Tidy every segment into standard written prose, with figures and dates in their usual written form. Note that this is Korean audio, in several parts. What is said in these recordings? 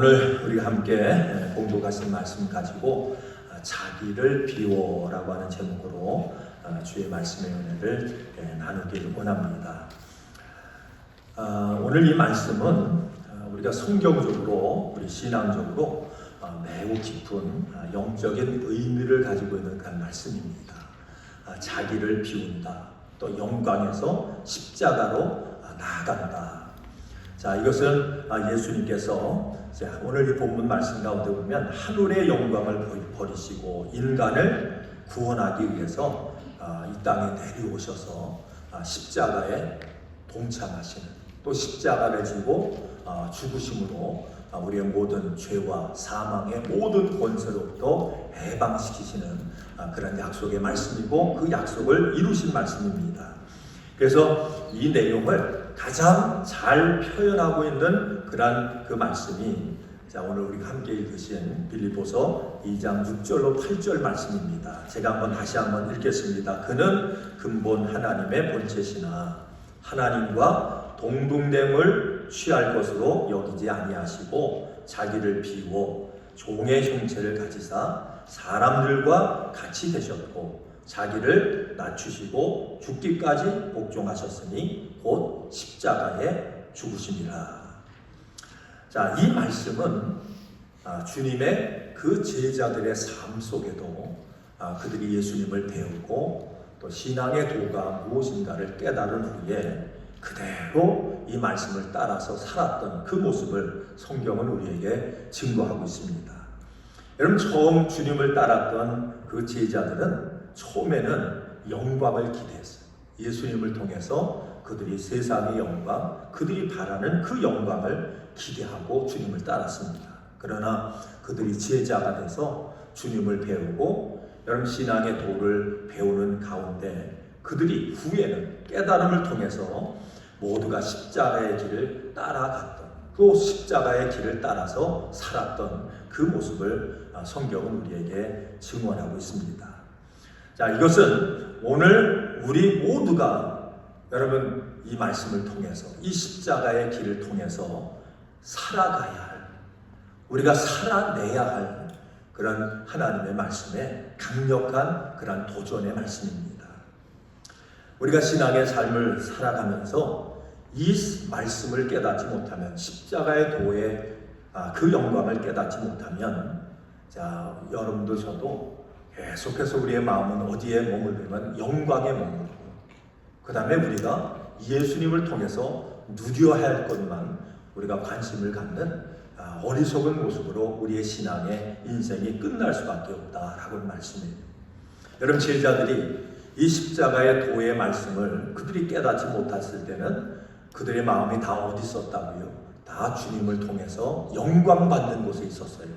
오늘 우리가 함께 공독하신 말씀 가지고 자기를 비워라고 하는 제목으로 주의 말씀의 은혜를 나누기를 원합니다. 오늘 이 말씀은 우리가 성경적으로 우리 신앙적으로 매우 깊은 영적인 의미를 가지고 있는 그런 말씀입니다. 자기를 비운다, 또 영광에서 십자가로 나아간다. 자, 이것은 예수님께서 오늘 이 본문 말씀 가운데 보면 하늘의 영광을 버리시고 인간을 구원하기 위해서 이 땅에 내려오셔서 십자가에 동참하시는, 또 십자가를 지고 죽으심으로 우리의 모든 죄와 사망의 모든 권세로부터 해방시키시는 그런 약속의 말씀이고, 그 약속을 이루신 말씀입니다. 그래서 이 내용을 가장 잘 표현하고 있는 그런 그 말씀이 오늘 우리가 함께 읽으신 빌립보서 2장 6절로 8절 말씀입니다. 제가 다시 한번 읽겠습니다. 그는 근본 하나님의 본체시나 하나님과 동등됨을 취할 것으로 여기지 아니하시고 자기를 비워 종의 형체를 가지사 사람들과 같이 되셨고 자기를 낮추시고 죽기까지 복종하셨으니 곧 십자가에 죽으심이라. 자, 이 말씀은 주님의 그 제자들의 삶 속에도 그들이 예수님을 배우고 또 신앙의 도가 무엇인가를 깨달은 후에 그대로 이 말씀을 따라서 살았던 그 모습을 성경은 우리에게 증거하고 있습니다. 여러분, 처음 주님을 따랐던 그 제자들은 처음에는 영광을 기대했어요. 예수님을 통해서 그들이 세상의 영광, 그들이 바라는 그 영광을 기대하고 주님을 따랐습니다. 그러나 그들이 제자가 돼서 주님을 배우고 여러분 신앙의 도를 배우는 가운데 그들이 후에는 깨달음을 통해서 모두가 십자가의 길을 따라갔던, 또 십자가의 길을 따라서 살았던 그 모습을 성경은 우리에게 증언하고 있습니다. 자, 이것은 오늘 우리 모두가 여러분 이 말씀을 통해서, 이 십자가의 길을 통해서 살아가야 할, 우리가 살아내야 할 그런 하나님의 말씀에 강력한 그런 도전의 말씀입니다. 우리가 신앙의 삶을 살아가면서 이 말씀을 깨닫지 못하면, 십자가의 도의 그 영광을 깨닫지 못하면, 자, 여러분도 저도 계속해서 우리의 마음은 어디에 머물면 영광에 머물고, 그 다음에 우리가 예수님을 통해서 누려야 할 것만 우리가 관심을 갖는 어리석은 모습으로 우리의 신앙의 인생이 끝날 수밖에 없다라고 말씀해요. 여러분, 제자들이 이 십자가의 도의 말씀을 그들이 깨닫지 못했을 때는 그들의 마음이 다 어디 있었다고요? 다 주님을 통해서 영광 받는 곳에 있었어요.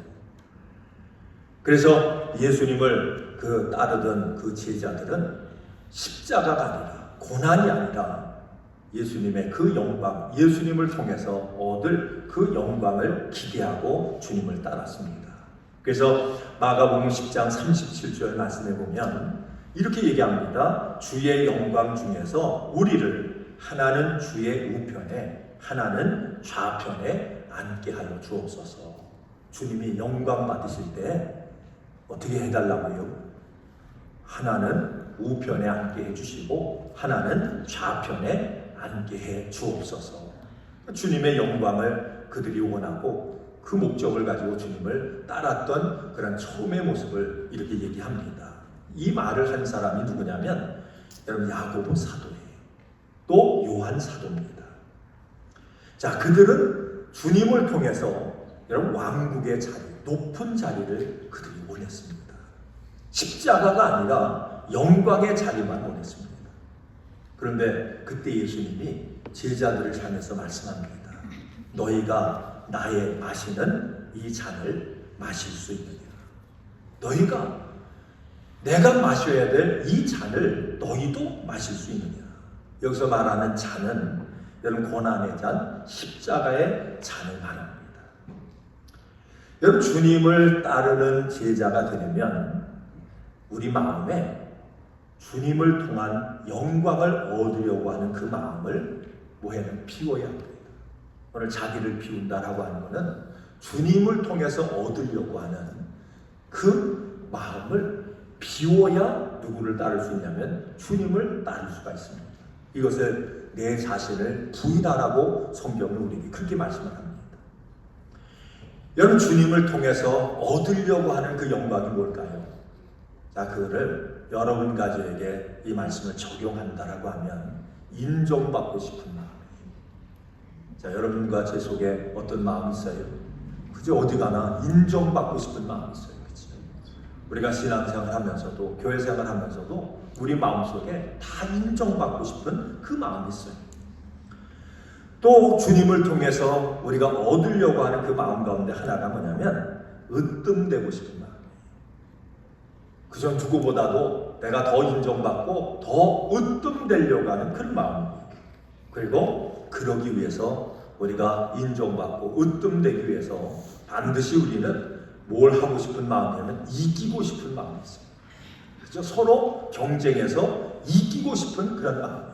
그래서 예수님을 따르던 그 제자들은 십자가가 아니라, 고난이 아니라 예수님의 그 영광, 예수님을 통해서 얻을 그 영광을 기대하고 주님을 따랐습니다. 그래서 마가복음 10장 37절 말씀해 보면 이렇게 얘기합니다. 주의 영광 중에서 우리를 하나는 주의 우편에 하나는 좌편에 앉게 하여 주옵소서. 주님이 영광 받으실 때 어떻게 해달라고요? 하나는 우편에 앉게 해주시고 하나는 좌편에 앉게 해 주옵소서. 주님의 영광을 그들이 원하고 그 목적을 가지고 주님을 따랐던 그런 처음의 모습을 이렇게 얘기합니다. 이 말을 한 사람이 누구냐면 여러분 야고보 사도예요. 또 요한 사도입니다. 자, 그들은 주님을 통해서 여러분 왕국의 자리, 높은 자리를 그들이 원했습니다. 십자가가 아니라 영광의 자리만 원했습니다. 그런데 그때 예수님이 제자들을 향해서 말씀합니다. 너희가 나의 마시는 이 잔을 마실 수 있느냐? 너희가 내가 마셔야 될 이 잔을 너희도 마실 수 있느냐? 여기서 말하는 잔은 여러분 고난의 잔, 십자가의 잔을 말합니다. 여러분, 주님을 따르는 제자가 되려면 우리 마음에 주님을 통한 영광을 얻으려고 하는 그 마음을 비워야 합니다. 오늘 자기를 비운다라고 하는 것은 주님을 통해서 얻으려고 하는 그 마음을 비워야 누구를 따를 수 있냐면 주님을 따를 수가 있습니다. 이것을 내 자신을 부인하라고 성경은 우리에게 그렇게 말씀을 합니다. 여러분, 주님을 통해서 얻으려고 하는 그 영광이 뭘까요? 자, 그거를 여러분 가족에게 이 말씀을 적용한다라고 하면 인정받고 싶은 마음이에요. 자, 여러분과 제 속에 어떤 마음이 있어요? 그저 어디 가나 인정받고 싶은 마음이 있어요. 그치? 우리가 신앙생활 하면서도 교회 생활 하면서도 우리 마음속에 다 인정받고 싶은 그 마음이 있어요. 또 주님을 통해서 우리가 얻으려고 하는 그 마음 가운데 하나가 뭐냐면 으뜸되고 싶은 마음이에요. 그저 누구보다도 내가 더 인정받고 더 으뜸되려고 하는 그런 마음이에요. 그리고 그러기 위해서 우리가 인정받고 으뜸되기 위해서 반드시 우리는 뭘 하고 싶은 마음이냐면 이기고 싶은 마음이 있어요. 그죠? 서로 경쟁해서 이기고 싶은 그런 마음이에요.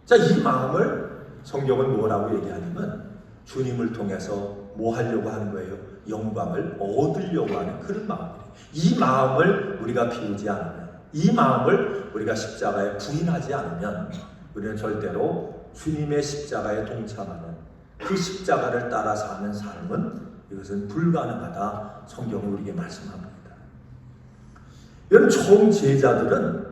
자, 이 마음을 성경은 뭐라고 얘기하냐면 주님을 통해서 뭐 하려고 하는 거예요? 영광을 얻으려고 하는 그런 마음이에요. 이 마음을 우리가 비우지 않으면, 이 마음을 우리가 십자가에 부인하지 않으면 우리는 절대로 주님의 십자가에 동참하는 그 십자가를 따라 사는 삶은 이것은 불가능하다. 성경은 우리에게 말씀합니다. 여러분, 처음 제자들은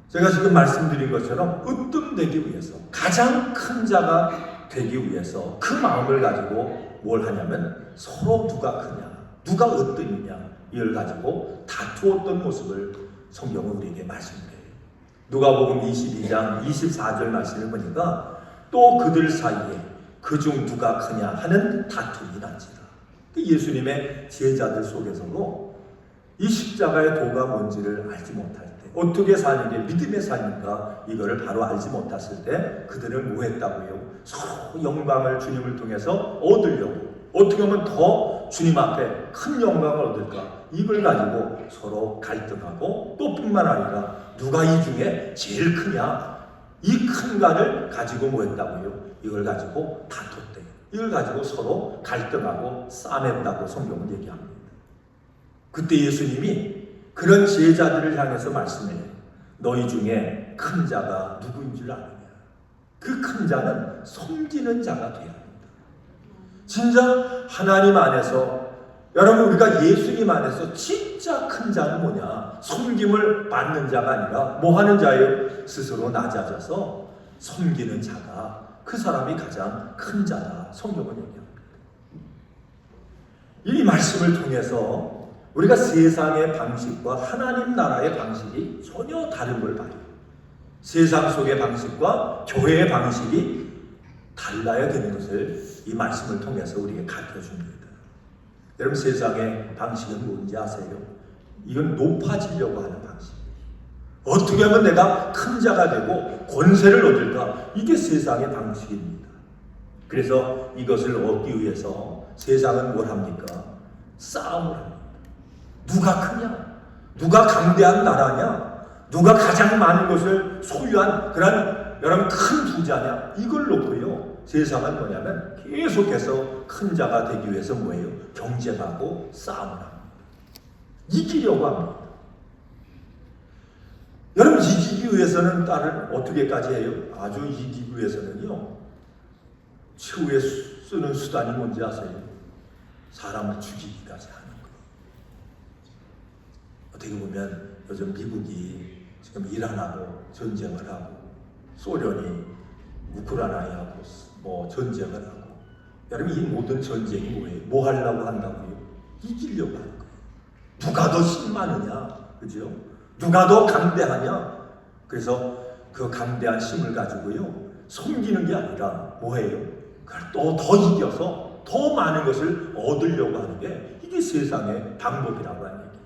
제가 지금 말씀드린 것처럼 으뜸되기 위해서, 가장 큰 자가 되기 위해서 그 마음을 가지고 뭘 하냐면 서로 누가 크냐, 누가 으뜸이냐 이걸 가지고 다투었던 모습을 성경은 우리에게 말씀해요. 누가복음 22장 24절 말씀을 보니까 또 그들 사이에 그중 누가 크냐 하는 다툼이 난지라. 예수님의 제자들 속에서도 이 십자가의 도가 뭔지를 알지 못할 때, 어떻게 사는 게 믿음의 삶인가 이거를 바로 알지 못했을 때 그들은 뭐 했다고요? 서로 영광을 주님을 통해서 얻으려고, 어떻게 하면 더 주님 앞에 큰 영광을 얻을까, 이걸 가지고 서로 갈등하고, 또 뿐만 아니라 누가 이 중에 제일 크냐, 이 큰가를 가지고 뭐 했다고요? 이걸 가지고 다퉜대요. 이걸 가지고 서로 갈등하고 싸맸다고 성경은 얘기합니다. 그때 예수님이 그런 제자들을 향해서 말씀해요. 너희 중에 큰 자가 누구인 줄 아느냐? 그 큰 자는 섬기는 자가 되어야 합니다. 진짜 하나님 안에서, 여러분, 우리가 예수님 안에서 진짜 큰 자는 뭐냐? 섬김을 받는 자가 아니라 뭐 하는 자예요? 스스로 낮아져서 섬기는 자가, 그 사람이 가장 큰 자다. 성경은 얘기합니다. 이 말씀을 통해서 우리가 세상의 방식과 하나님 나라의 방식이 전혀 다른 걸 봐요. 세상 속의 방식과 교회의 방식이 달라야 되는 것을 이 말씀을 통해서 우리에게 가르쳐줍니다. 여러분, 세상의 방식은 뭔지 아세요? 이건 높아지려고 하는 방식이에요. 어떻게 하면 내가 큰 자가 되고 권세를 얻을까? 이게 세상의 방식입니다. 그래서 이것을 얻기 위해서 세상은 뭘 합니까? 싸움을 합니다. 누가 크냐? 누가 강대한 나라냐? 누가 가장 많은 것을 소유한 그런 여러분 큰 부자냐? 이걸 놓고요. 세상은 뭐냐면 계속해서 큰 자가 되기 위해서 뭐예요? 경쟁하고 싸움을 합니다. 이기려고 합니다. 여러분, 이기기 위해서는 딸을 어떻게까지 해요? 아주 이기기 위해서는요, 최후의 쓰는 수단이 뭔지 아세요? 사람을 죽이기까지 하는 거예요. 어떻게 보면 요즘 미국이 지금 이란하고 전쟁을 하고, 소련이 우크라이나에 하고 뭐 전쟁을 하고, 여러분, 이 모든 전쟁이 뭐예요? 뭐 하려고 한다고요? 이기려고 하는 거예요. 누가 더 힘 많으냐, 그죠? 누가 더 강대하냐? 그래서 그 강대한 힘을 가지고요, 섬기는 게 아니라 뭐예요? 그걸 또 더 이겨서 더 많은 것을 얻으려고 하는 게 이게 세상의 방법이라고 하는 얘기예요.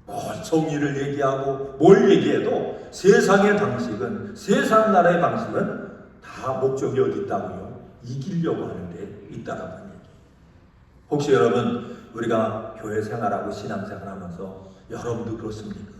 뭘 정의를 얘기하고 뭘 얘기해도 세상의 방식은, 세상 나라의 방식은 다 목적이 어디 있다고요? 이기려고 하는 데 있다라고 하는 얘기예요. 혹시 여러분, 우리가 교회 생활하고 신앙생활하면서 여러분도 그렇습니까?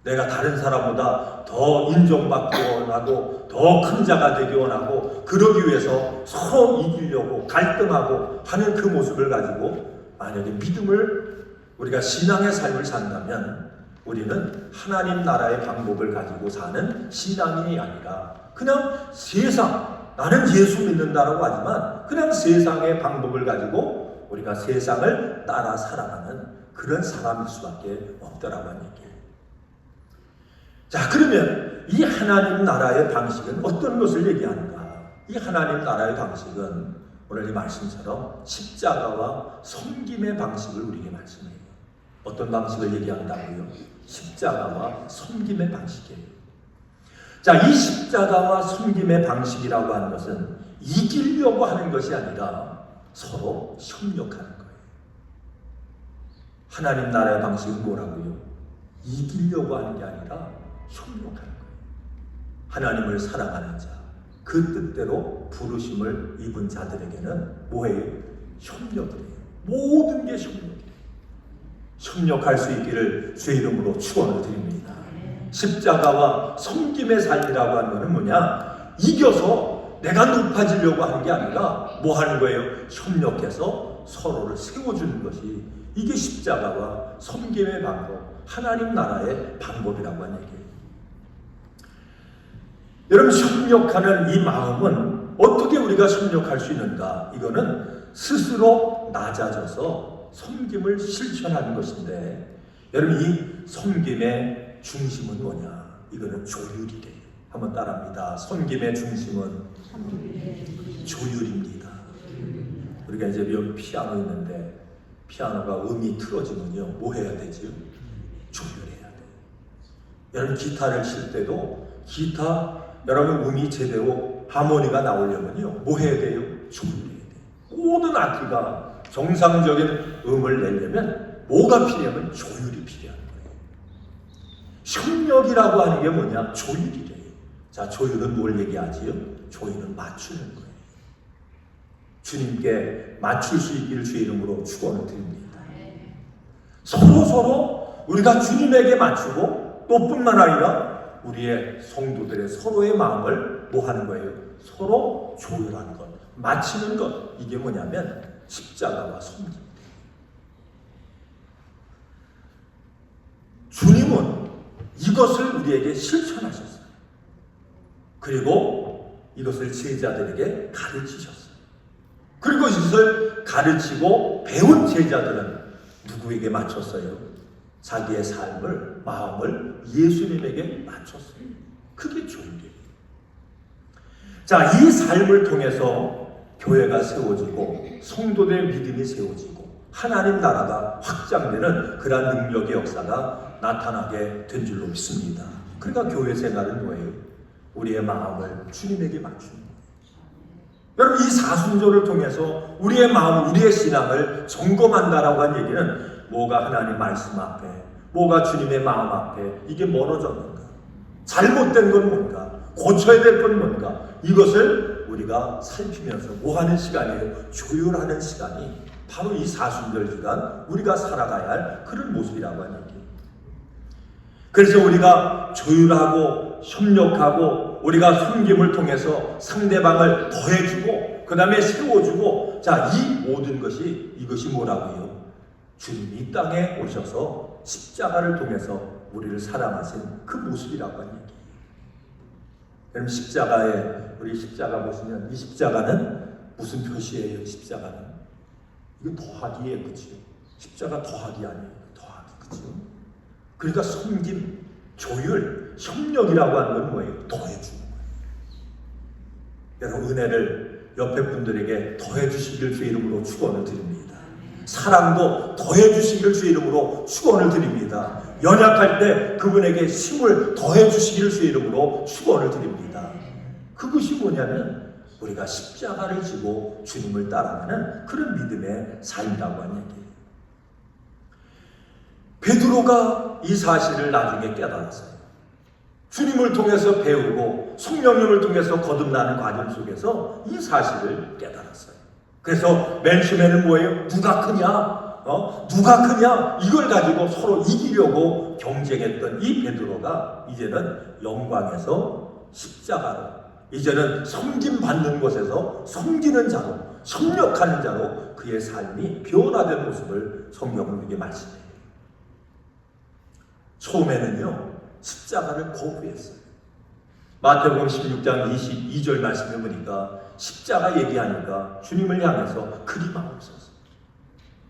내가 다른 사람보다 더 인정받기 원하고 더 큰 자가 되기 원하고 그러기 위해서 서로 이기려고 갈등하고 하는 그 모습을 가지고 만약에 믿음을 우리가 신앙의 삶을 산다면 우리는 하나님 나라의 방법을 가지고 사는 신앙인이 아니라 그냥 세상, 나는 예수 믿는다라고 하지만 그냥 세상의 방법을 가지고 우리가 세상을 따라 살아가는 그런 사람일 수밖에 없더라고 하는 얘기예요. 자, 그러면 이 하나님 나라의 방식은 어떤 것을 얘기하는가? 이 하나님 나라의 방식은 오늘 이 말씀처럼 십자가와 섬김의 방식을 우리에게 말씀해요. 어떤 방식을 얘기한다고요? 십자가와 섬김의 방식이에요. 자, 이 십자가와 섬김의 방식이라고 하는 것은 이기려고 하는 것이 아니라 서로 협력하는 거예요. 하나님 나라의 방식은 뭐라고요? 이기려고 하는 게 아니라 협력하는 거예요. 하나님을 사랑하는 자, 그 뜻대로 부르심을 입은 자들에게는 뭐예요? 협력이에요. 모든 게 협력이에요. 협력할 수 있기를 주의 이름으로 축원을 드립니다. 십자가와 섬김의 삶이라고 하는 것은 뭐냐? 이겨서 내가 높아지려고 하는 게 아니라 뭐 하는 거예요? 협력해서 서로를 세워주는 것이 이게 십자가와 섬김의 방법, 하나님 나라의 방법이라고 하는 얘기예요. 여러분, 협력하는 이 마음은 어떻게 우리가 협력할 수 있는가? 이거는 스스로 낮아져서 섬김을 실천하는 것인데, 여러분, 이 섬김의 중심은 뭐냐? 이거는 조율이래요. 한번 따라합니다. 섬김의 중심은 조율입니다. 우리가 이제 여기 피아노 있는데 피아노가 음이 틀어지면요, 뭐 해야 되죠? 조율해야 돼요. 여러분, 기타를 칠 때도 기타 여러분 음이 제대로 하모니가 나오려면요, 뭐 해야 돼요? 조율해야 돼요. 모든 악기가 정상적인 음을 내려면 뭐가 필요하면 조율이 필요한 거예요. 협력이라고 하는 게 뭐냐? 조율이래요. 자, 조율은 뭘 얘기하지요? 조율은 맞추는 거예요. 주님께 맞출 수 있기를 주의 이름으로 축원을 드립니다. 서로 우리가 주님에게 맞추고 또 뿐만 아니라 우리의 성도들의 서로의 마음을 뭐 하는 거예요? 서로 조율하는 것, 맞추는 것. 이게 뭐냐면 십자가와 섬김. 주님은 이것을 우리에게 실천하셨어요. 그리고 이것을 제자들에게 가르치셨어요. 그리고 이것을 가르치고 배운 제자들은 누구에게 맞췄어요? 자기의 삶을, 마음을 예수님에게 맞췄어요. 그게 조율이에요. 자, 이 삶을 통해서 교회가 세워지고 성도들의 믿음이 세워지고 하나님 나라가 확장되는 그러한 능력의 역사가 나타나게 된 줄로 믿습니다. 그러니까 교회 생활은 뭐예요? 우리의 마음을 주님에게 맞추는 거예요. 여러분, 이 사순절을 통해서 우리의 마음, 우리의 신앙을 점검한다라고 한 얘기는 뭐가 하나님 말씀 앞에, 뭐가 주님의 마음 앞에 이게 멀어졌는가? 잘못된 건 뭔가? 고쳐야 될 건 뭔가? 이것을 우리가 살피면서 뭐 하는 시간이에요? 조율하는 시간이 바로 이 사순절 기간 우리가 살아가야 할 그런 모습이라고 하는 얘기예요. 그래서 우리가 조율하고 협력하고 우리가 섬김을 통해서 상대방을 더해주고 그 다음에 세워주고, 자, 이 모든 것이 이것이 뭐라고요? 주님이 이 땅에 오셔서 십자가를 통해서 우리를 사랑하신 그 모습이라고 하는 얘기예요. 여러분, 십자가에 우리 십자가 보시면 이 십자가는 무슨 표시예요? 십자가는 이거 더하기예요, 그렇죠? 십자가 더하기 아니에요, 더하기, 그렇죠? 그러니까 섬김, 조율, 협력이라고 하는 건 뭐예요? 더해주는 거예요. 여러분, 은혜를 옆에 분들에게 더해주시길 주의 이름으로 축원을 드립니다. 사랑도 더해주시길 주의 이름으로 축원을 드립니다. 연약할 때 그분에게 힘을 더해주시길 주의 이름으로 축원을 드립니다. 그것이 뭐냐면 우리가 십자가를 지고 주님을 따라가는 그런 믿음의 삶이라고 하는 얘기예요. 베드로가 이 사실을 나중에 깨달았어요. 주님을 통해서 배우고 성령님을 통해서 거듭나는 과정 속에서 이 사실을 깨달았어요. 그래서 맨 처음에는 뭐예요? 누가 크냐? 누가 크냐 이걸 가지고 서로 이기려고 경쟁했던 이 베드로가 이제는 영광에서 십자가로, 이제는 섬김 받는 곳에서 섬기는 자로, 협력하는 자로 그의 삶이 변화된 모습을 성경은 우리에게 말씀해요. 처음에는요 십자가를 거부했어요. 마태복음 16장 22절 말씀을 보니까 십자가 얘기하니까 주님을 향해서 그리 마옵소서.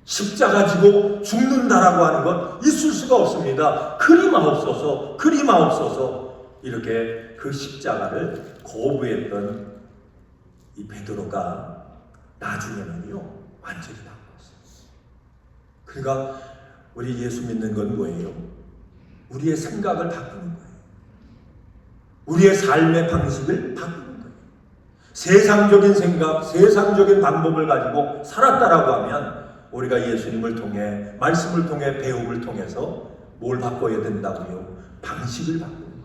십자가 지고 죽는다라고 하는 건 있을 수가 없습니다. 그리 마옵소서, 그리 마옵소서. 이렇게 그 십자가를 거부했던 이 베드로가 나중에는요 완전히 바뀌었어요. 그러니까 우리 예수 믿는 건 뭐예요? 우리의 생각을 바꾸는 거예요. 우리의 삶의 방식을 바꾸는 거예요. 세상적인 생각, 세상적인 방법을 가지고 살았다라고 하면 우리가 예수님을 통해, 말씀을 통해, 배움을 통해서 뭘 바꿔야 된다고요? 방식을 바꾸는 거예요.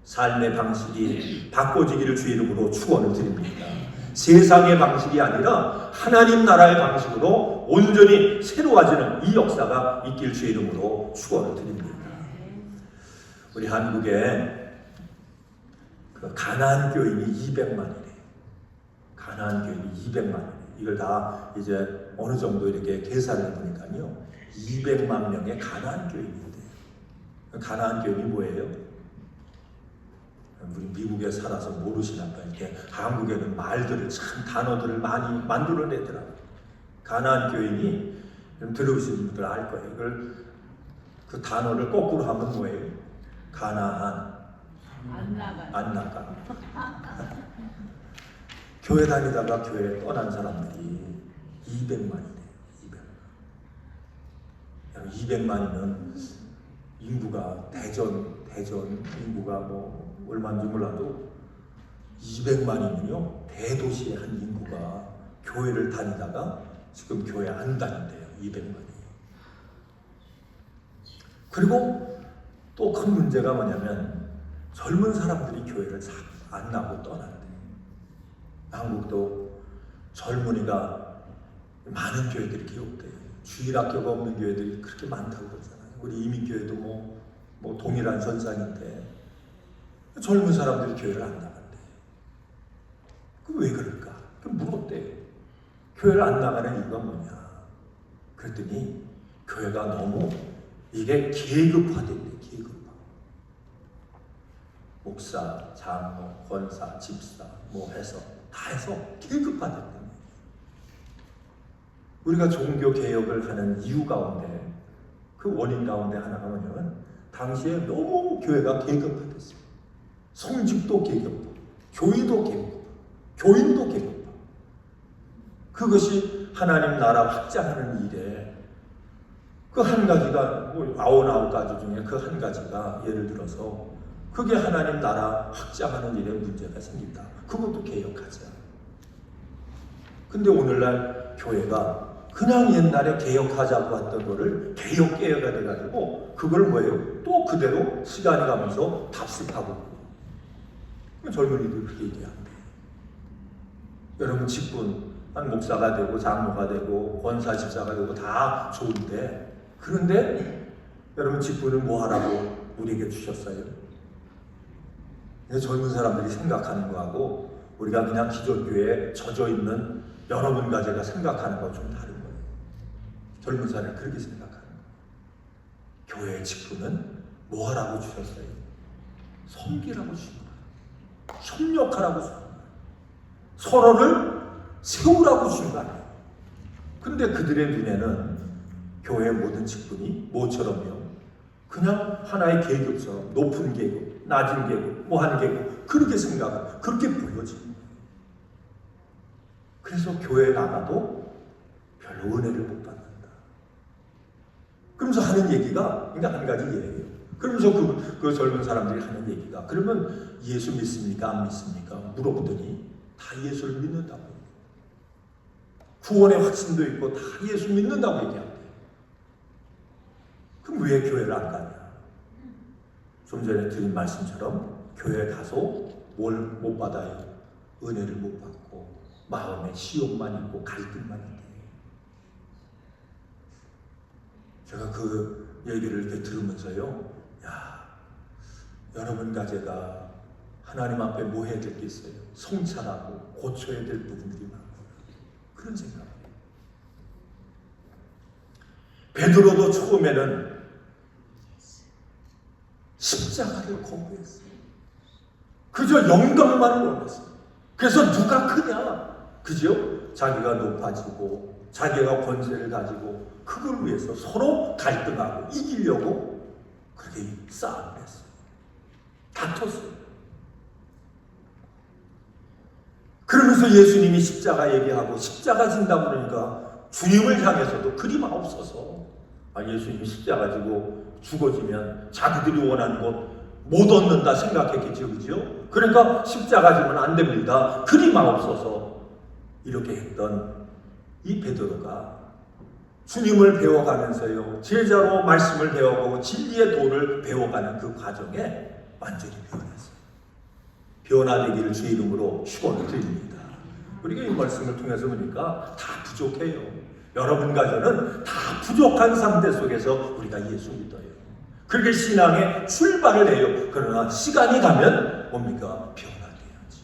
삶의 방식이 바꿔지기를 주의 이름으로 축원을 드립니다. 세상의 방식이 아니라 하나님 나라의 방식으로 온전히 새로워지는 이 역사가 있길 주의 이름으로 축원을 드립니다. 우리 한국에 그 가나안 교인이 200만이래요. 가나안 교인이 200만이래요. 이걸 다 이제 어느 정도 이렇게 계산을 해보니까요 200만 명의 가나안 교인인데, 가나안 교인이 뭐예요? 우리 미국에 살아서 모르시나 봐요. 이렇게 한국에는 말들을 참 단어들을 많이 만들어내더라고요. 가나안 교인이 들어보신 분들 알 거예요. 이걸 그 단어를 거꾸로 하면 뭐예요? 가나안 안 나가. 교회 다니다가 교회 떠난 사람들이 200만이래요. 200만이면 인구가 대전 인구가 뭐 얼마인지 몰라도 200만이면요 대도시의 한 인구가 교회를 다니다가 지금 교회 안 다닌대요. 200만이. 그리고 또 큰 문제가 뭐냐면 젊은 사람들이 교회를 안 나고 떠난대. 한국도 젊은이가 많은 교회들이 기록돼요. 주일학교가 없는 교회들이 그렇게 많다고 그러잖아요. 우리 이민교회도 뭐 동일한 현상인데 젊은 사람들이 교회를 안 나간대. 그럼 왜 그럴까? 그럼 물었대. 교회를 안 나가는 이유가 뭐냐? 그랬더니 교회가 너무 이게 계급화됐대. 계급화. 목사, 장로, 권사, 집사 뭐 해서 다 해서 계급화됐다. 우리가 종교 개혁을 하는 이유 가운데 그 원인 가운데 하나가 뭐냐면 당시에 너무 교회가 계급화됐어요. 성직도 계급화, 교회도 계급화, 교인도 계급화. 그것이 하나님 나라 확장하는 일에 그 한 가지가 뭐 99가지 중에 그 한 가지가 예를 들어서 그게 하나님 나라 확장하는 일에 문제가 생긴다. 그것도 개혁하자. 근데 오늘날 교회가 그냥 옛날에 개혁하자고 했던 거를 개혁개혁가 돼가지고 그걸 뭐예요? 또 그대로 시간이 가면서 답습하고. 젊은이들이 그렇게 얘기합니다. 여러분 직분 한 목사가 되고 장로가 되고 권사 집사가 되고 다 좋은데, 그런데 여러분 직분을 뭐 하라고 우리에게 주셨어요? 젊은 사람들이 생각하는 거하고 우리가 그냥 기존교회에 젖어 있는 여러분과 제가 생각하는 거 좀 다른 거예요. 젊은 사람이 그렇게 생각하는 거예요. 교회의 직분은 뭐 하라고 주셨어요? 섬기라고 주신 거예요. 협력하라고 주신 거예요. 서로를 세우라고 주신 거예요. 근데 그들의 눈에는 교회의 모든 직분이 뭐처럼요? 그냥 하나의 계급처럼 높은 계급, 낮은 계급, 뭐한 계급 그렇게 생각하고 그렇게 보여집니다. 그래서 교회에 나가도 별로 은혜를 못 받는다. 그러면서 하는 얘기가 그러니까 한 가지 예예요. 그러면서 그 젊은 사람들이 하는 얘기가 그러면 예수 믿습니까? 안 믿습니까? 물어보더니 다 예수를 믿는다고. 구원의 확신도 있고 다 예수 믿는다고 얘기합니다. 그럼 왜 교회를 안 가냐? 좀 전에 드린 말씀처럼 교회 가서 뭘 못 받아요? 은혜를 못 받고 마음에 시험만 있고 갈등만 있대요. 제가 그 얘기를 이렇게 들으면서요, 야, 여러분과 제가 하나님 앞에 뭐 해야 될 게 있어요? 성찰하고 고쳐야 될 부분들이 많고, 그런 생각이에요. 베드로도 처음에는 십자가를 거부했어요. 그저 영광만을 원했어요. 그래서 누가 크냐? 그죠? 자기가 높아지고 자기가 권세를 가지고 그걸 위해서 서로 갈등하고 이기려고 그렇게 싸움을 했어요. 다퉜어요. 그러면서 예수님이 십자가 얘기하고 십자가 진다고 그러니까 주님을 향해서도 그리 마옵소서. 예수님이 십자가 지고 죽어지면 자기들이 원하는 것 못 얻는다 생각했겠죠, 그죠? 그러니까 십자가 지면 안 됩니다. 그리 마옵소서. 이렇게 했던 이 베드로가 주님을 배워가면서요, 제자로 말씀을 배워보고 진리의 도를 배워가는 그 과정에 완전히 변했어요. 변화되기를 주의 이름으로 축원을 드립니다. 우리가 이 말씀을 통해서 보니까 다 부족해요. 여러분과 저는 다 부족한 상태 속에서 우리가 예수 믿어요. 그렇게 신앙의 출발을 해요. 그러나 시간이 가면 뭡니까? 변화돼야지.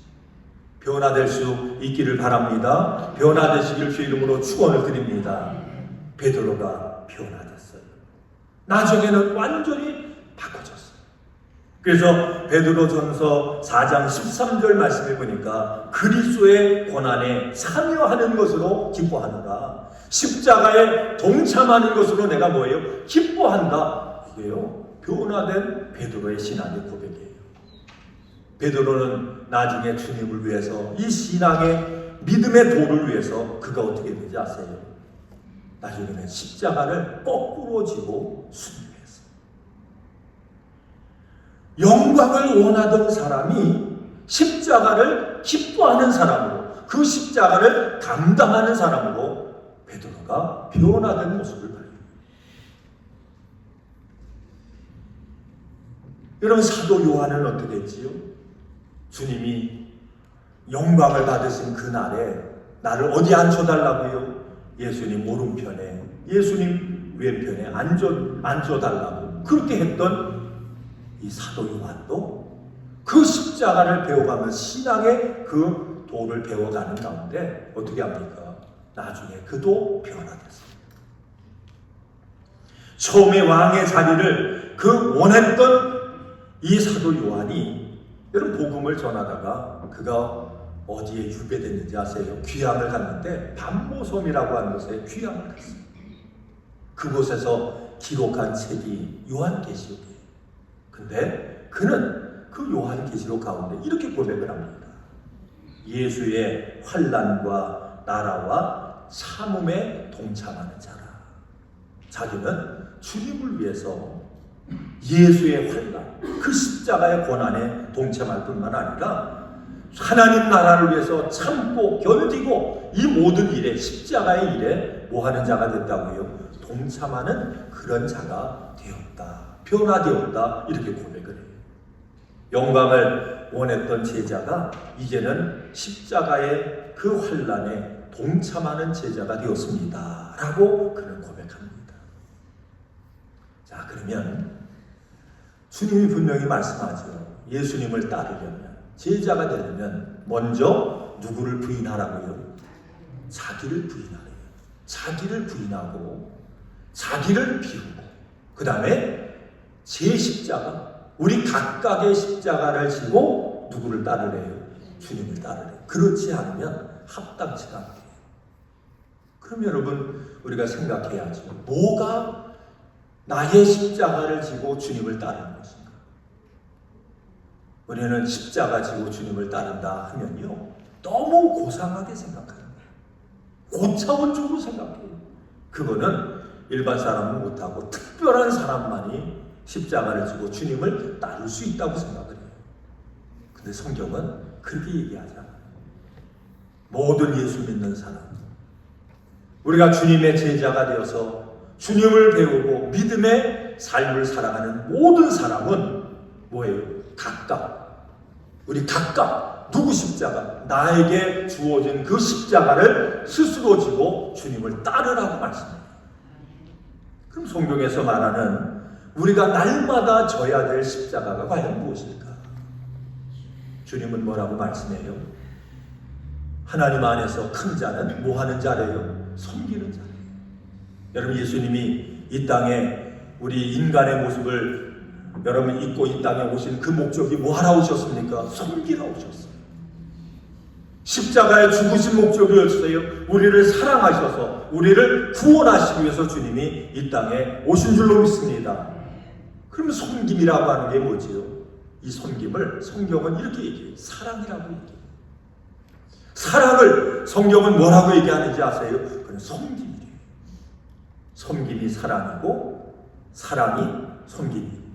변화될 수 있기를 바랍니다. 변화되시기를 주의 이름으로 축원을 드립니다. 베드로가 변화됐어요. 나중에는 완전히 바꿔졌어요. 그래서 베드로전서 4장 13절 말씀을 보니까 그리스도의 고난에 참여하는 것으로 기뻐하노라. 십자가에 동참하는 것으로 내가 뭐예요? 기뻐한다. 이게요, 변화된 베드로의 신앙의 고백이에요. 베드로는 나중에 주님을 위해서 이 신앙의 믿음의 도를 위해서 그가 어떻게 되지 아세요? 나중에는 십자가를 거꾸로 지고 순교했어요. 영광을 원하던 사람이 십자가를 기뻐하는 사람으로, 그 십자가를 감당하는 사람으로 베드로가 변화된 모습을 봐요. 여러분, 사도 요한은 어떻게 했지요? 주님이 영광을 받으신 그날에 나를 어디 앉혀달라고요? 예수님 오른편에, 예수님 왼편에 앉혀달라고 그렇게 했던 이 사도 요한도 그 십자가를 배워가면 신앙의 그 도를 배워가는 가운데 어떻게 합니까? 나중에 그도 변화됐습니다. 처음에 왕의 자리를 그 원했던 이 사도 요한이 여러분 복음을 전하다가 그가 어디에 유배됐는지 아세요? 귀향을 갔는데 반모섬이라고 하는 곳에 귀향을 갔어요. 그곳에서 기록한 책이 요한계시록이에요. 근데 그는 그 요한계시록 가운데 이렇게 고백을 합니다. 예수의 환난과 나라와 참음에 동참하는 자라. 자기는 주님을 위해서 예수의 환난, 그 십자가의 고난에 동참할 뿐만 아니라 하나님 나라를 위해서 참고 견디고 이 모든 일에, 십자가의 일에 뭐 하는 자가 됐다고요? 동참하는 그런 자가 되었다, 변화되었다, 이렇게 고백을 해요. 영광을 원했던 제자가 이제는 십자가의 그 환난에 동참하는 제자가 되었습니다 라고 그는 고백합니다. 자, 그러면 주님이 분명히 말씀하죠. 예수님을 따르려면, 제자가 되려면 먼저 누구를 부인하라고요? 자기를 부인하래요. 자기를 부인하고 자기를 비우고 그 다음에 제 십자가, 우리 각각의 십자가를 지고 누구를 따르래요? 주님을 따르래요. 그렇지 않으면 합당치가 않대요. 그럼 여러분, 우리가 생각해야죠. 뭐가 나의 십자가를 지고 주님을 따르는 것인가? 우리는 십자가 지고 주님을 따른다 하면요, 너무 고상하게 생각하는 거예요. 고차원적으로 생각해요. 그거는 일반 사람은 못하고 특별한 사람만이 십자가를 지고 주님을 따를 수 있다고 생각을 해요. 근데 성경은 그렇게 얘기하지 않아요. 모든 예수 믿는 사람, 우리가 주님의 제자가 되어서 주님을 배우고 믿음의 삶을 살아가는 모든 사람은 뭐예요? 우리 각각 누구 십자가? 나에게 주어진 그 십자가를 스스로 지고 주님을 따르라고 말씀합니다. 그럼 성경에서 말하는 우리가 날마다 져야 될 십자가가 과연 무엇일까? 주님은 뭐라고 말씀해요? 하나님 안에서 큰 자는 뭐 하는 자래요? 섬기는 자래요. 여러분, 예수님이 이 땅에 우리 인간의 모습을 여러분 입고 이 땅에 오신 그 목적이 뭐 하러 오셨습니까? 섬기러 오셨어요. 십자가에 죽으신 목적이었어요. 우리를 사랑하셔서 우리를 구원하시기 위해서 주님이 이 땅에 오신 줄로 믿습니다. 그러면 섬김이라고 하는 게 뭐지요? 이 섬김을 성경은 이렇게 얘기해요. 사랑이라고 얘기해요. 사랑을 성경은 뭐라고 얘기하는지 아세요? 그건 섬김이래요. 섬김이 사랑이고 사랑이 섬김이에요.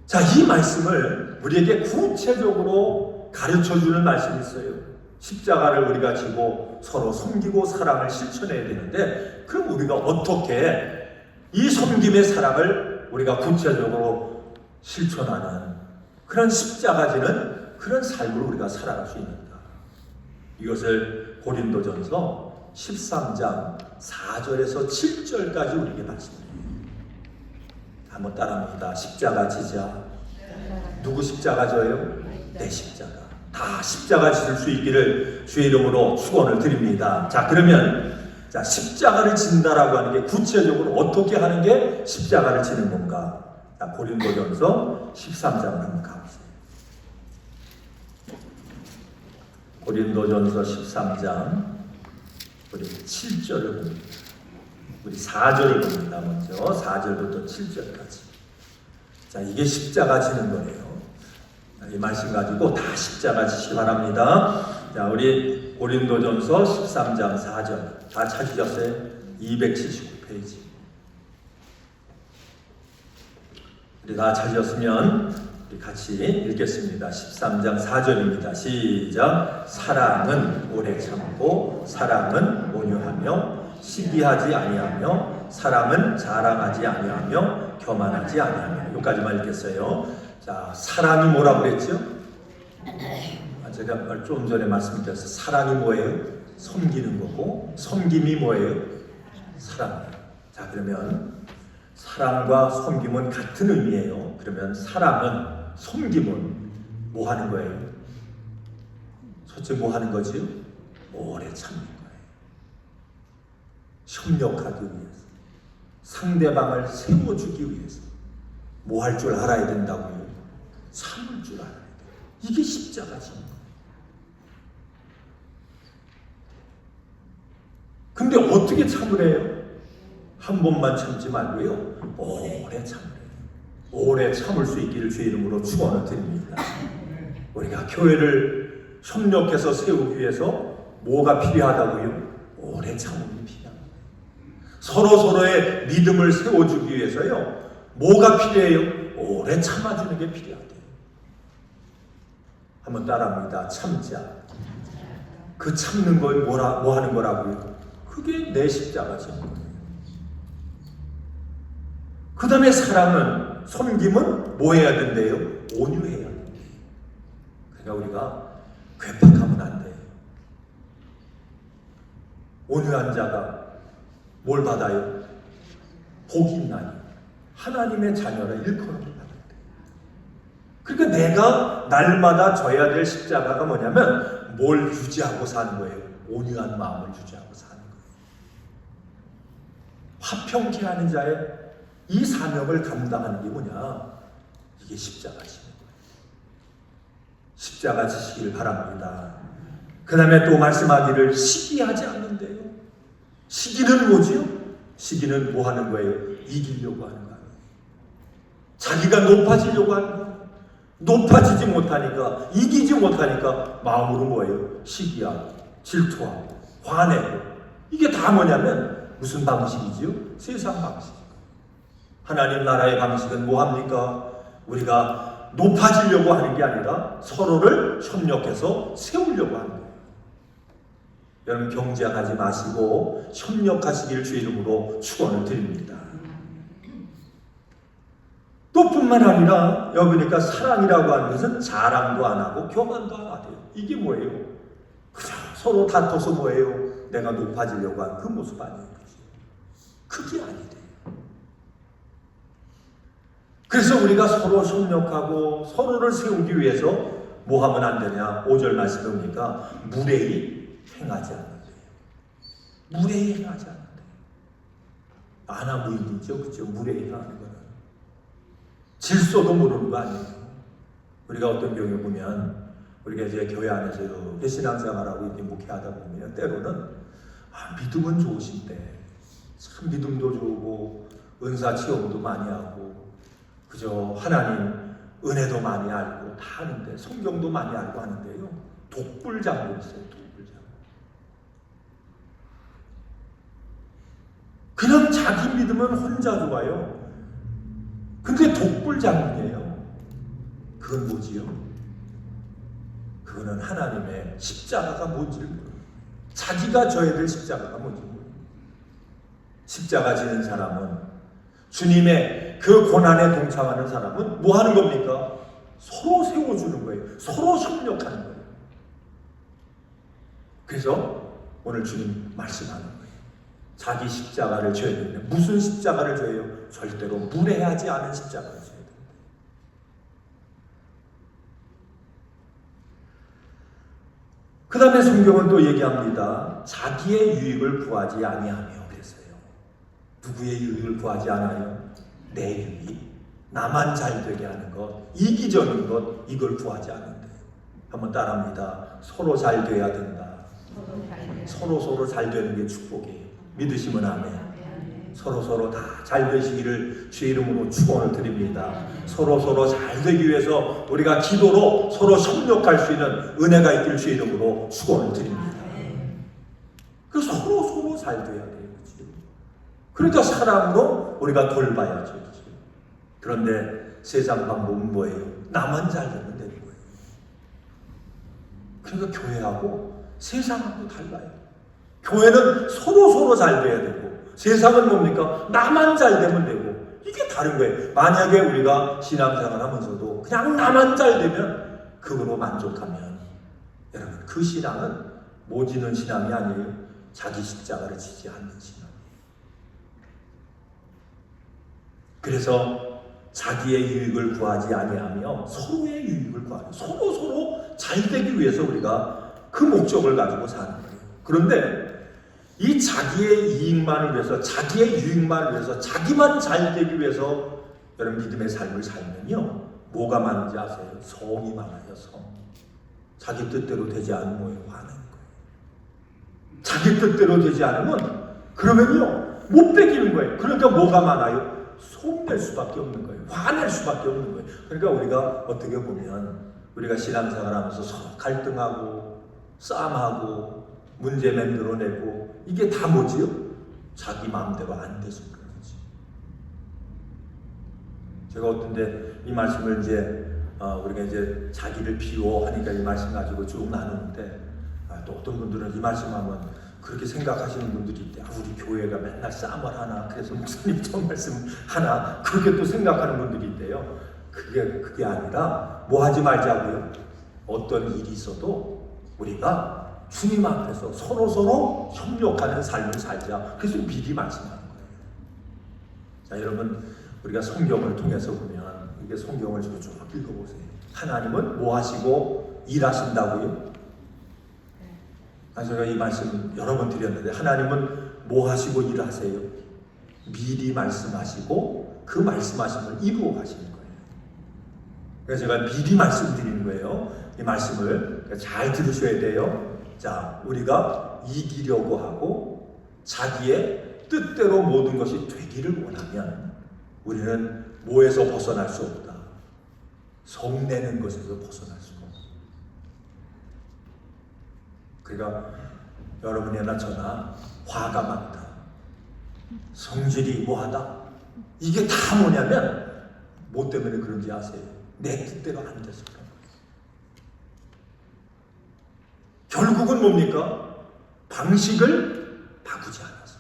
자, 이 말씀을 우리에게 구체적으로 가르쳐주는 말씀이 있어요. 십자가를 우리가 지고 서로 섬기고 사랑을 실천해야 되는데, 그럼 우리가 어떻게 이 섬김의 사랑을 우리가 구체적으로 실천하는 그런 십자가 지는 그런 삶을 우리가 살아갈 수 있는가? 이것을 고린도전서 13장 4절에서 7절까지 우리에게 말씀드립니다. 한번 따라합니다. 십자가 지자. 누구 십자가 져요? 내 십자가. 다 십자가 지을 수 있기를 주의 이름으로 축원을 드립니다. 자, 그러면 자, 십자가를 진다라고 하는 게 구체적으로 어떻게 하는 게 십자가를 지는 건가? 자, 고린도전서 13장을 한번 가보세요. 고린도전서 13장 우리 7절을 봅니다. 우리 4절을 봅니다. 먼저 4절부터 7절까지. 자, 이게 십자가 지는 거예요. 이 말씀 가지고 다 십자가 지시 바랍니다. 자, 우리 고린도전서 13장 4절 다 찾으셨어요? 279페이지. 우리 다 찾으셨으면 우리 같이 읽겠습니다. 13장 4절입니다. 시작. 사랑은 오래 참고 사랑은 온유하며 시기하지 아니하며 사랑은 자랑하지 아니하며 교만하지 아니하며. 여기까지만 읽겠어요. 자, 사랑이 뭐라고 그랬죠? 제가 좀 전에 말씀드렸어요. 사랑이 뭐예요? 섬기는 거고, 섬김이 뭐예요? 사랑이에요. 자, 그러면 사랑과 섬김은 같은 의미예요. 그러면 사랑은, 섬김은 뭐 하는 거예요? 첫째 뭐 하는 거지요? 오래 참는 거예요. 협력하기 위해서, 상대방을 세워주기 위해서 뭐 할 줄 알아야 된다고요? 참을 줄 알아야 돼요. 이게 십자가지. 근데 어떻게 참으래요? 한 번만 참지 말고요, 오래 참으래요. 오래 참을 수 있기를 주의 이름으로 축원을 드립니다. 우리가 교회를 협력해서 세우기 위해서 뭐가 필요하다고요? 오래 참음이 필요합니다. 서로서로의 믿음을 세워주기 위해서요, 뭐가 필요해요? 오래 참아주는 게 필요하대요. 한번 따라합니다. 참자. 그 참는 걸 뭐 하는 거라고요? 그게 내 십자가지. 그 다음에 사랑은, 섬김은 뭐 해야 된대요? 온유해야 된대요. 그러니까 우리가 괴팍하면 안 돼요. 온유한 자가 뭘 받아요? 복이 있나니 하나님의 자녀를 일컬음을 받아야 돼요. 그러니까 내가 날마다 져야 될 십자가가 뭐냐면 뭘 유지하고 사는 거예요? 온유한 마음을 유지하고 사는 거예요. 화평케 하는 자의 이 사명을 감당하는 게 뭐냐? 이게 십자가지. 십자가 지시기를 바랍니다. 그 다음에 또 말씀하기를 시기하지 않는데요. 시기는 뭐지요? 시기는 뭐 하는 거예요? 이기려고 하는 거예요. 자기가 높아지려고 하는 거예요. 높아지지 못하니까, 이기지 못하니까 마음으로 뭐예요? 시기하고 질투하고 화내고. 이게 다 뭐냐면 무슨 방식이지요? 세상 방식. 하나님 나라의 방식은 뭐합니까? 우리가 높아지려고 하는 게 아니라 서로를 협력해서 세우려고 하는 거예요. 여러분, 경쟁하지 마시고 협력하시길 주의 이름으로 축원을 드립니다. 또 뿐만 아니라 여기 보니까 사랑이라고 하는 것은 자랑도 안 하고 교만도 안 하대요. 이게 뭐예요? 그냥 서로 다퉈서 뭐예요? 내가 높아지려고 하는 그 모습 아니에요. 그게 아니래요. 그래서 우리가 서로 협력하고 서로를 세우기 위해서 뭐 하면 안 되냐? 5절 말씀에 보니까 무례히 행하지 않는데요. 무례히 행하지 않는데요. 아나무인이죠. 그죠? 무례히 행하는 거는. 질서도 모르는 거 아니에요. 우리가 어떤 경우에 보면 우리가 이제 교회 안에서 이렇게 신앙생활하고 이렇게 목회하다 보면 때로는 믿음은 좋으신데 참 믿음도 좋고 은사 체험도 많이 하고 그저 하나님 은혜도 많이 알고 다 하는데 성경도 많이 알고 하는데요. 독불장군 있어요. 독불장군. 그냥 자기 믿음은 혼자 좋아요. 근데 독불장군이에요. 그건 뭐지요? 그거는 하나님의 십자가가 뭔지를 모르고 자기가 져야 될 십자가가 뭔지 모르고 십자가 지는 사람은 주님의 그 고난에 동참하는 사람은 뭐 하는 겁니까? 서로 세워주는 거예요. 서로 협력하는 거예요. 그래서 오늘 주님 말씀하는 거예요. 자기 십자가를 져야 되는데 무슨 십자가를 져요? 절대로 무례하지 않은 십자가를 져야 됩니다. 그 다음에 성경은 또 얘기합니다. 자기의 유익을 구하지 아니하며 그랬어요. 누구의 유익을 구하지 않아요? 내 유익, 나만 잘 되게 하는 것, 이기적인 것, 이걸 구하지 않는데. 한번 따라합니다. 서로 잘 돼야 된다. 서로 잘 되는 게 축복이에요. 믿으시면 아멘. 서로 다 잘 되시기를 주의 이름으로 축원을 드립니다. 서로 잘 되기 위해서 우리가 기도로 서로 협력할 수 있는 은혜가 있기를 주의 이름으로 축원을 드립니다. 그래서 서로 잘 돼야 돼요. 그러니까 사랑으로 우리가 돌봐야죠. 그런데 세상 방법은 뭐예요? 나만 잘 되면 되는 거예요. 그러니까 교회하고 세상하고 달라요. 교회는 서로 잘 돼야 되고 세상은 뭡니까? 나만 잘 되면 되고 이게 다른 거예요. 만약에 우리가 신앙생활 하면서도 그냥 나만 잘 되면 그거로 만족하면 여러분 그 신앙은 모지는 신앙이 아니에요. 자기 십자가를 지지 않는 신앙이에요. 그래서 자기의 유익을 구하지 아니하며 서로의 유익을 구하는 서로 잘 되기 위해서 우리가 그 목적을 가지고 사는 거예요. 그런데 이 자기의 이익만을 위해서 자기의 유익만을 위해서 자기만 잘 되기 위해서 여러분 믿음의 삶을 살면요 뭐가 많은지 아세요? 성이 많아요. 성. 자기 뜻대로 되지 않으면 뭐예요? 화내는 거예요. 자기 뜻대로 되지 않으면 그러면요 못 베기는 거예요. 그러니까 뭐가 많아요? 속낼 수밖에 없는 거예요. 화낼 수밖에 없는 거예요. 그러니까 우리가 어떻게 보면 우리가 신앙생활하면서 서로 갈등하고 싸움하고 문제 만들어내고 이게 다 뭐지요? 자기 마음대로 안 돼서 그런 거지. 제가 어떤데 이 말씀을 이제 우리가 이제 자기를 비워하니까 이 말씀 가지고 쭉 나누는데 또 어떤 분들은 이 말씀하면 그렇게 생각하시는 분들이 있대. 우리 교회가 맨날 싸움을 하나 그래서 목사님 저 말씀 하나 그렇게 또 생각하는 분들이 있대요. 그게 아니라 뭐 하지 말자고요. 어떤 일이 있어도 우리가 주님 앞에서 서로 협력하는 삶을 살자. 그래서 미리 말씀하는 거예요. 자, 여러분 우리가 성경을 통해서 보면 이게 성경을 쭉 읽어보세요. 하나님은 뭐 하시고 일하신다고요? 제가 이 말씀 여러 번 드렸는데 하나님은 뭐 하시고 일하세요? 미리 말씀하시고 그 말씀하신 걸 이루어 가시는 거예요. 그래서 제가 미리 말씀드리는 거예요. 이 말씀을 잘 들으셔야 돼요. 자, 우리가 이기려고 하고 자기의 뜻대로 모든 것이 되기를 원하면 우리는 뭐에서 벗어날 수 없다. 성내는 것에서 벗어날 수가 없다. 그러니까 여러분이나 저나 화가 많다. 성질이 뭐하다. 이게 다 뭐냐면 뭐 때문에 그런지 아세요? 내 뜻대로 안 돼서 그런 거예요. 결국은 뭡니까? 방식을 바꾸지 않아서.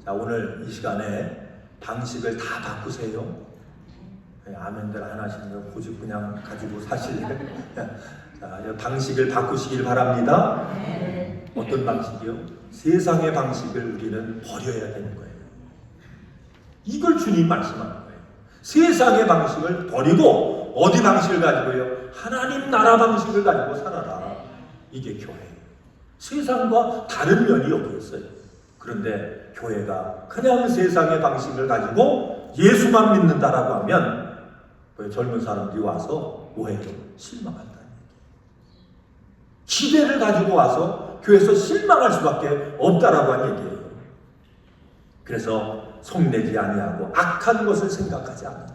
자, 오늘 이 시간에 방식을 다 바꾸세요. 아멘들 안 하시는 거 고집 그냥 가지고 사실래? 자, 방식을 바꾸시길 바랍니다. 어떤 방식이요? 세상의 방식을 우리는 버려야 되는 거예요. 이걸 주님 말씀하는 거예요. 세상의 방식을 버리고 어디 방식을 가지고요? 하나님 나라 방식을 가지고 살아라. 이게 교회예요. 세상과 다른 면이 여기 있어요. 그런데 교회가 그냥 세상의 방식을 가지고 예수만 믿는다라고 하면 젊은 사람들이 와서 뭐예요? 실망한다는 얘기예요. 기대를 가지고 와서 교회에서 실망할 수밖에 없다라고 하는 얘기예요. 그래서 성내지 아니하고 악한 것을 생각하지 않는데,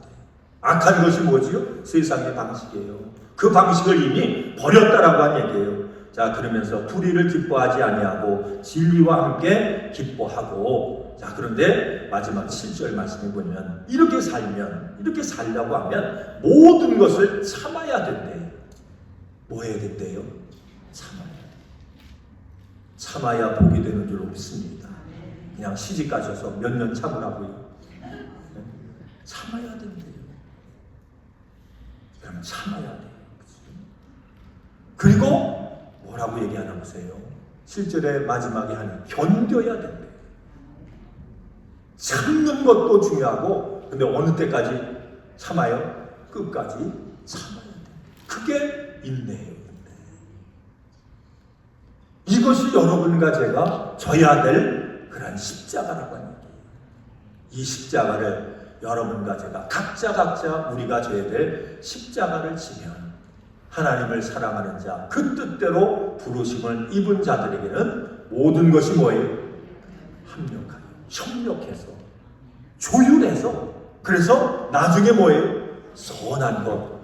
악한 것이 뭐지요? 세상의 방식이에요. 그 방식을 이미 버렸다라고 하는 얘기예요. 자, 그러면서 불의를 기뻐하지 아니하고 진리와 함께 기뻐하고, 자, 그런데 마지막 7절 말씀을 보면 이렇게 살려고 하면 모든 것을 참아야 된대요. 뭐 해야 된대요? 참아야 복이 되는 줄 믿습니다. 그냥 시집 가셔서 몇 년 참으라고요. 참아야 된대요. 그럼 참아야 돼요. 그리고 뭐라고 얘기하나 보세요. 7절의 마지막에 하니 견뎌야 된대요. 참는 것도 중요하고, 근데 어느 때까지 참아요? 끝까지 참아야 돼요. 그게 인내예요. 이것이 여러분과 제가 져야 될 그런 십자가라고 하는 얘기예요. 이 십자가를 여러분과 제가 각자 우리가 져야 될 십자가를 지면 하나님을 사랑하는 자, 그 뜻대로 부르심을 입은 자들에게는 모든 것이 뭐예요? 합력하여, 협력해서, 조율해서, 그래서 나중에 뭐예요? 선한 것,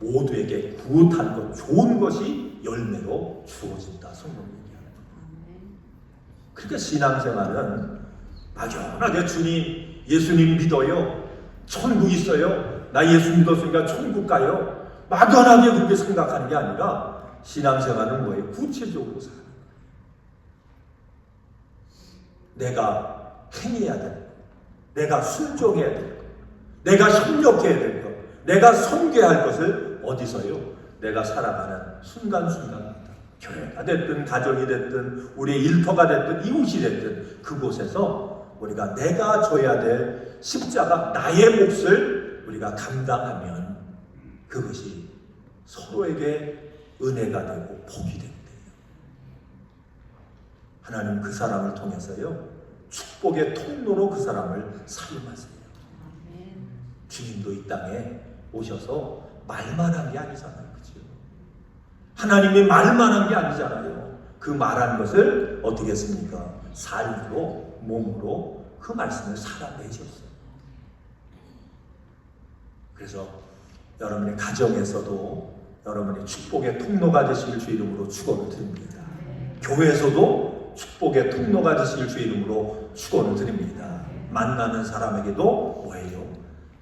모두에게 구웃한 것, 좋은 것이 열매로 주어진다. 성경이 얘기하는 거예요. 그러니까 신앙생활은 막연하게 주님, 예수님 믿어요. 천국 있어요. 나 예수 믿었으니까 천국 가요. 막연하게 그렇게 생각하는 게 아니라 신앙생활은 뭐예요? 구체적으로 사는 거예요. 내가 행해야 될 것, 내가 순종해야 될 것, 내가 협력해야 될 것, 내가 섬겨야 할 것을 어디서요? 내가 살아가는 순간순간입니다. 교회가 됐든 가정이 됐든 우리의 일터가 됐든 이웃이 됐든 그곳에서 우리가 내가 져야 될 십자가, 나의 몫을 우리가 감당하면 그것이 서로에게 은혜가 되고 복이 된대요. 하나님 그 사람을 통해서요, 축복의 통로로 그 사람을 사용하세요. 주님도 이 땅에 오셔서 말만 한 게 아니잖아요. 그렇죠? 하나님이 말만 한 게 아니잖아요. 그 말한 것을 어떻게 했습니까? 삶으로, 몸으로 그 말씀을 살아내셨어요. 그래서 여러분의 가정에서도 여러분의 축복의 통로가 되실 주 이름으로 축원을 드립니다. 교회에서도 축복의 통로가 되실 주 이름으로 축원을 드립니다. 만나는 사람에게도 뭐예요?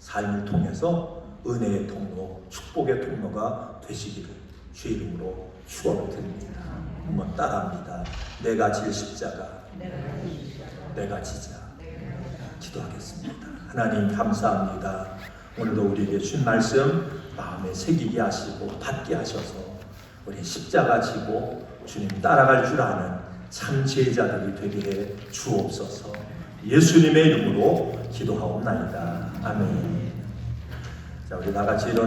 삶을 통해서 은혜의 통로, 축복의 통로가 되시기를 주 이름으로 축원을 드립니다. 한번 따라합니다. 내가 질 십자가, 내가 지자. 기도하겠습니다. 하나님 감사합니다. 오늘도 우리에게 준 말씀 마음에 새기게 하시고 받게 하셔서 우리 십자가 지고 주님 따라갈 줄 아는 참 제자들이 되게 해 주옵소서. 예수님의 이름으로 기도하옵나이다. 아멘. 자, 우리 다 같이 일어나